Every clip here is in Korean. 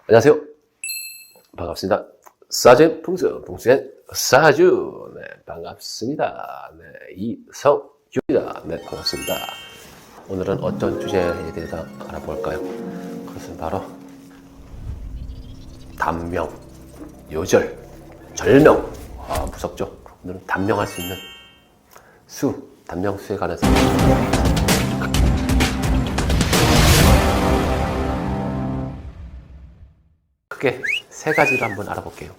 안녕하세요. 반갑습니다. 사진 풍수의 사주. 네, 반갑습니다. 네, 이성규입니다. 네, 반갑습니다. 오늘은 어떤 주제에 대해서 알아볼까요? 그것은 바로 단명, 요절, 절명. 무섭죠? 오늘은 단명할 수 있는 단명수에 관해서 크게 세 가지를 한번 알아볼게요.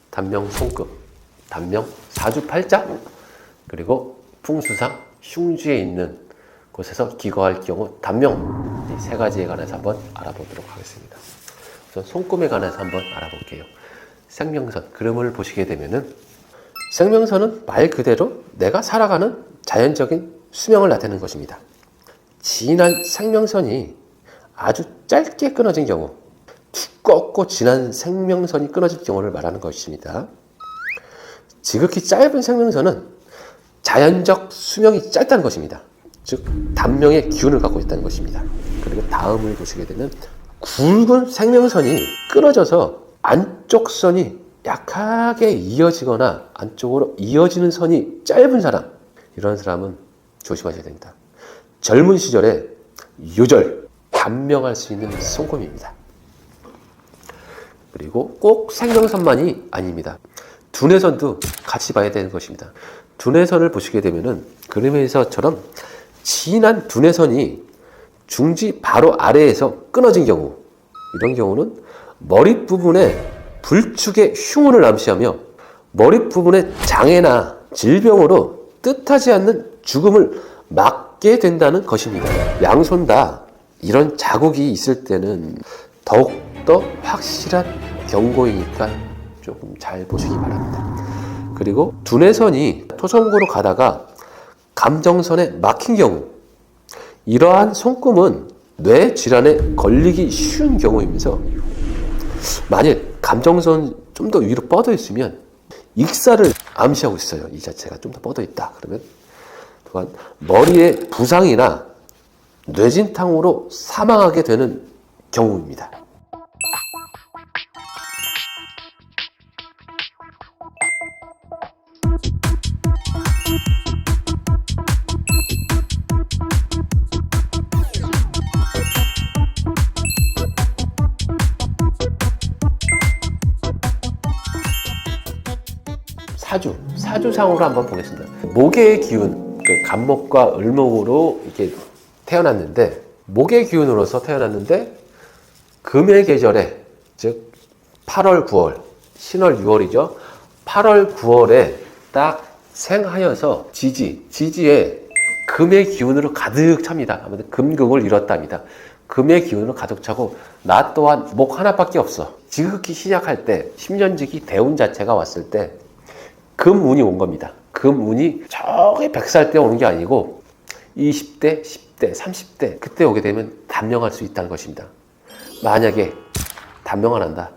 단명 손금, 단명 사주팔자, 그리고 풍수상 흉주에 있는 곳에서 기거할 경우 단명, 이 세 가지에 관해서 한번 알아보도록 하겠습니다. 우선 손금에 관해서 한번 알아볼게요. 생명선, 그림을 보시게 되면은 생명선은 말 그대로 내가 살아가는 자연적인 수명을 나타내는 것입니다. 진한 생명선이 아주 짧게 끊어진 경우, 두껍고 진한 생명선이 끊어질 경우를 말하는 것입니다. 지극히 짧은 생명선은 자연적 수명이 짧다는 것입니다. 즉 단명의 기운을 갖고 있다는 것입니다. 그리고 다음을 보시게 되면 굵은 생명선이 끊어져서 안쪽 선이 약하게 이어지거나 안쪽으로 이어지는 선이 짧은 사람, 이런 사람은 조심하셔야 됩니다. 젊은 시절에 요절, 단명할 수 있는 손금입니다. 그리고 꼭 생명선만이 아닙니다. 두뇌선도 같이 봐야 되는 것입니다. 두뇌선을 보시게 되면은 그림에서처럼 진한 두뇌선이 중지 바로 아래에서 끊어진 경우, 이런 경우는 머리 부분에 불축의 흉운을 암시하며 머리 부분의 장애나 질병으로 뜻하지 않는 죽음을 맞게 된다는 것입니다. 양손 다 이런 자국이 있을 때는 더욱더 확실한 경고이니까 조금 잘 보시기 바랍니다. 그리고 두뇌선이 토성구로 가다가 감정선에 막힌 경우, 이러한 손금은 뇌 질환에 걸리기 쉬운 경우이면서 만약 감정선 좀 더 위로 뻗어 있으면 익사를 암시하고 있어요. 이 자체가 좀 더 뻗어 있다. 그러면 또한 머리의 부상이나 뇌진탕으로 사망하게 되는 경우입니다. 사주상으로 한번 보겠습니다. 목의 기운, 간목과 을목으로 이렇게 태어났는데, 목의 기운으로서 태어났는데, 금의 계절에, 즉 8월, 9월, 신월, 6월이죠. 8월, 9월에 딱 생하여서 지지에 금의 기운으로 가득 찹니다. 아무튼 금극을 이뤘답니다. 금의 기운으로 가득 차고, 나 또한 목 하나밖에 없어. 지극히 시작할 때, 10년지기 대운 자체가 왔을 때 금운이 온 겁니다. 금운이 저기 100살 때 오는 게 아니고 20대, 10대, 30대 그때 오게 되면 단명할 수 있다는 것입니다. 만약에 단명 안 한다,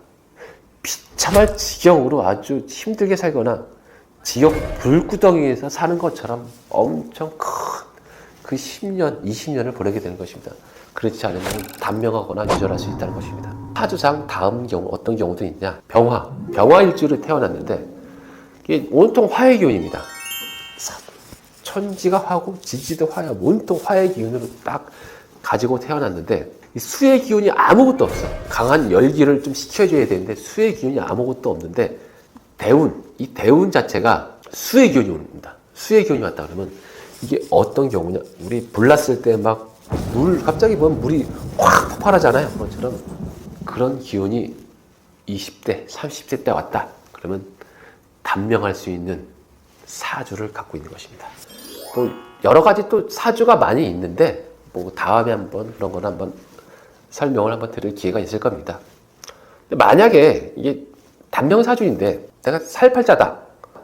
비참할 지경으로 아주 힘들게 살거나 지옥 불구덩이에서 사는 것처럼 엄청 큰 그 10년, 20년을 보내게 되는 것입니다. 그렇지 않으면 단명하거나 유절할 수 있다는 것입니다. 사주상 다음 경우 어떤 경우도 있냐, 병화일주로 태어났는데 이게 온통 화의 기운입니다. 천지가 화고 지지도 화야, 온통 화의 기운으로 딱 가지고 태어났는데 이 수의 기운이 아무것도 없어. 강한 열기를 좀 식혀줘야 되는데 수의 기운이 아무것도 없는데 이 대운 자체가 수의 기운이 옵니다. 수의 기운이 왔다 그러면 이게 어떤 경우냐, 우리 불났을 때 막 갑자기 보면 물이 확 폭발하잖아요. 그것처럼 그런 기운이 20대, 30대 때 왔다 그러면 단명할 수 있는 사주를 갖고 있는 것입니다. 또 여러 가지 또 사주가 많이 있는데 뭐 다음에 한번 그런 거는 한번 설명을 한번 드릴 기회가 있을 겁니다. 근데 만약에 이게 단명 사주인데 내가 살팔자다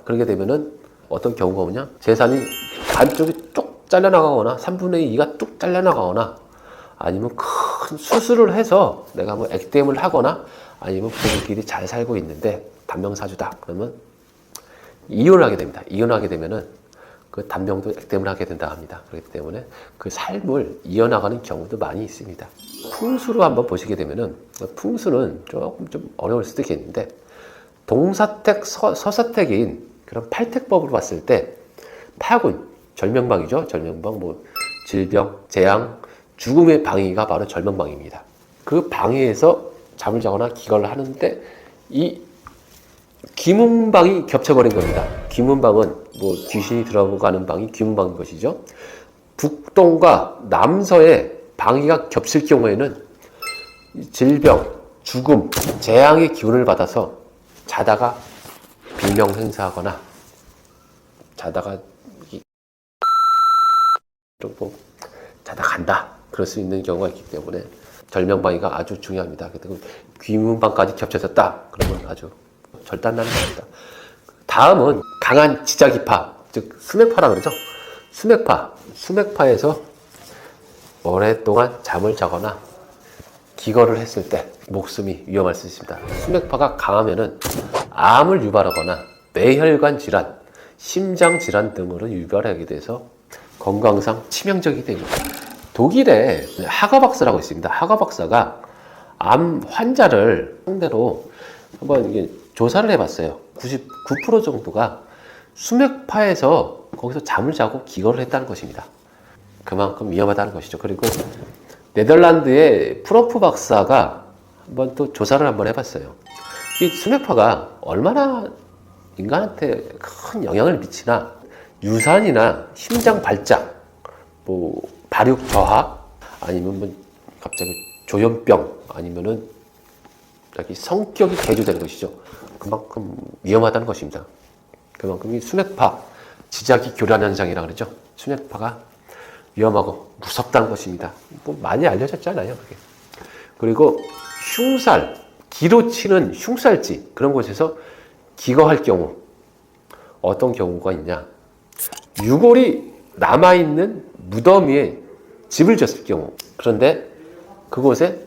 그러게 되면은 어떤 경우가 오냐, 재산이 안쪽이 뚝 잘려나가거나 3분의 2가 뚝 잘려나가거나 아니면 큰 수술을 해서 내가 뭐 액땜을 하거나 아니면 부부끼리 잘 살고 있는데 단명 사주다 그러면 이혼을 하게 됩니다. 이혼하게 되면은 그 단명도 액땜을 하게 된다 합니다. 그렇기 때문에 그 삶을 이어나가는 경우도 많이 있습니다. 풍수로 한번 보시게 되면은, 풍수는 조금 좀 어려울 수도 있겠는데, 동사택, 서사택인 그런 팔택법으로 봤을 때, 파군, 절명방이죠. 절명방, 뭐, 질병, 재앙, 죽음의 방위가 바로 절명방입니다. 그 방위에서 잠을 자거나 기거를 하는데, 이 귀문방이 겹쳐버린 겁니다. 귀문방은 뭐 귀신이 들어가는 방이 귀문방인 것이죠. 북동과 남서의 방위가 겹칠 경우에는 질병, 죽음, 재앙의 기운을 받아서 자다가 비명행사하거나 자다가 자다 간다 그럴 수 있는 경우가 있기 때문에 절명방위가 아주 중요합니다. 귀문방까지 겹쳐졌다 그러면 아주 절단나는 겁니다. 다음은 강한 지자기파, 즉 수맥파라 그러죠. 수맥파에서 오랫동안 잠을 자거나 기거를 했을 때 목숨이 위험할 수 있습니다. 수맥파가 강하면은 암을 유발하거나 뇌혈관 질환, 심장 질환 등으로 유발하게 돼서 건강상 치명적이 됩니다. 독일에 하거 박사라고 있습니다. 하거 박사가 암 환자를 상대로 한번 이게 조사를 해봤어요. 99% 정도가 수맥파에서 거기서 잠을 자고 기거를 했다는 것입니다. 그만큼 위험하다는 것이죠. 그리고 네덜란드의 프로프 박사가 한번 또 조사를 한번 해봤어요. 이 수맥파가 얼마나 인간한테 큰 영향을 미치나, 유산이나 심장 발작, 뭐 발육 저하, 아니면 뭐 갑자기 조현병, 아니면은 성격이 개조되는 것이죠. 그만큼 위험하다는 것입니다. 그만큼 이 수맥파, 지자기 교란 현상이라고 그러죠. 수맥파가 위험하고 무섭다는 것입니다. 뭐 많이 알려졌잖아요, 그게. 그리고 흉살, 기로 치는 흉살지, 그런 곳에서 기거할 경우 어떤 경우가 있냐? 유골이 남아있는 무덤 위에 집을 졌을 경우, 그런데 그곳에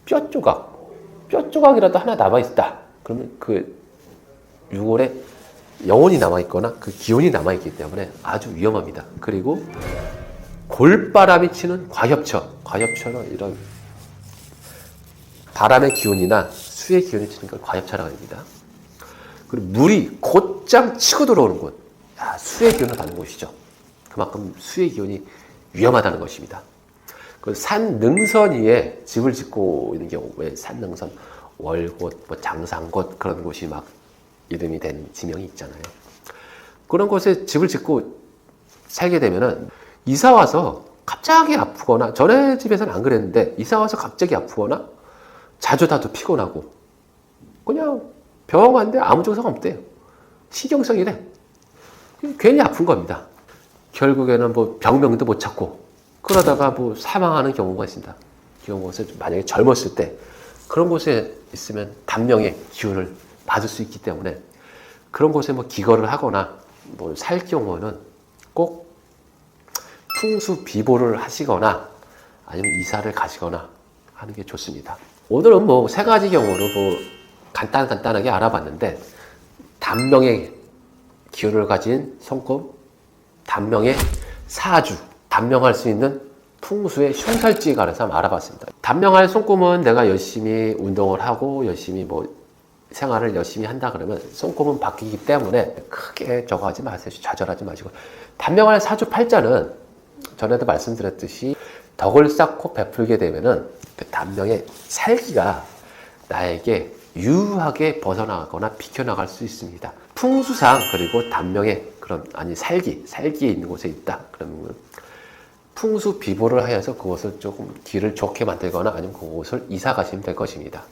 뼈 조각이라도 하나 남아있다. 그러면 그 유골에 영혼이 남아있거나 그 기운이 남아있기 때문에 아주 위험합니다. 그리고 골바람이 치는 과협처럼 이런 바람의 기운이나 수의 기운이 치는 걸 과협처라고 합니다. 그리고 물이 곧장 치고 들어오는 곳, 수의 기운을 받는 곳이죠. 그만큼 수의 기운이 위험하다는 것입니다. 그 산 능선 위에 집을 짓고 있는 경우에 산 능선, 월곶, 뭐 장상곶 그런 곳이 막 이름이 된 지명이 있잖아요. 그런 곳에 집을 짓고 살게 되면은 이사 와서 갑자기 아프거나, 전에 집에서는 안 그랬는데 이사 와서 갑자기 아프거나 자주 다도 피곤하고 그냥 병원 갔는데 아무 증상 없대요. 신경성이래. 괜히 아픈 겁니다. 결국에는 뭐 병명도 못 찾고 그러다가 뭐 사망하는 경우가 있습니다. 이런 곳에 만약에 젊었을 때 그런 곳에 있으면 단명의 기운을 받을 수 있기 때문에 그런 곳에 뭐 기거를 하거나 뭐 살 경우는 꼭 풍수 비보를 하시거나 아니면 이사를 가시거나 하는 게 좋습니다. 오늘은 뭐 세 가지 경우로 뭐 간단하게 알아봤는데, 단명의 기운을 가진 손금, 단명의 사주, 단명할 수 있는 풍수의 흉살지에 관해서 한번 알아봤습니다. 단명할 손금은 내가 열심히 운동을 하고 열심히 뭐 생활을 열심히 한다 그러면 손금은 바뀌기 때문에 크게 저거 하지 마세요. 좌절하지 마시고. 단명할 사주 팔자는 전에도 말씀드렸듯이 덕을 쌓고 베풀게 되면은 그 단명의 살기가 나에게 유하게 벗어나거나 비켜나갈 수 있습니다. 풍수상 그리고 단명의 그런 살기에 있는 곳에 있다. 그러면 풍수 비보를 하여서 그곳을 조금 길을 좋게 만들거나 아니면 그곳을 이사 가시면 될 것입니다.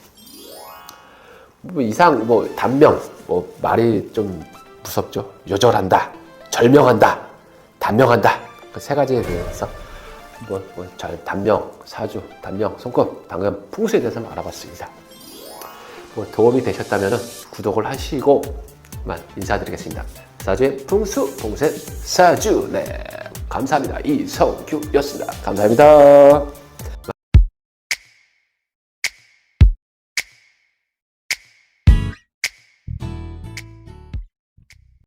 단명, 말이 좀 무섭죠. 요절한다, 절명한다, 단명한다. 그 세 가지에 대해서 단명, 사주, 단명, 손금, 방금 풍수에 대해서 알아봤습니다. 도움이 되셨다면 구독을 하시고 인사드리겠습니다. 사주의 풍수, 봉쇄, 사주. 네, 감사합니다. 이성규였습니다. 감사합니다.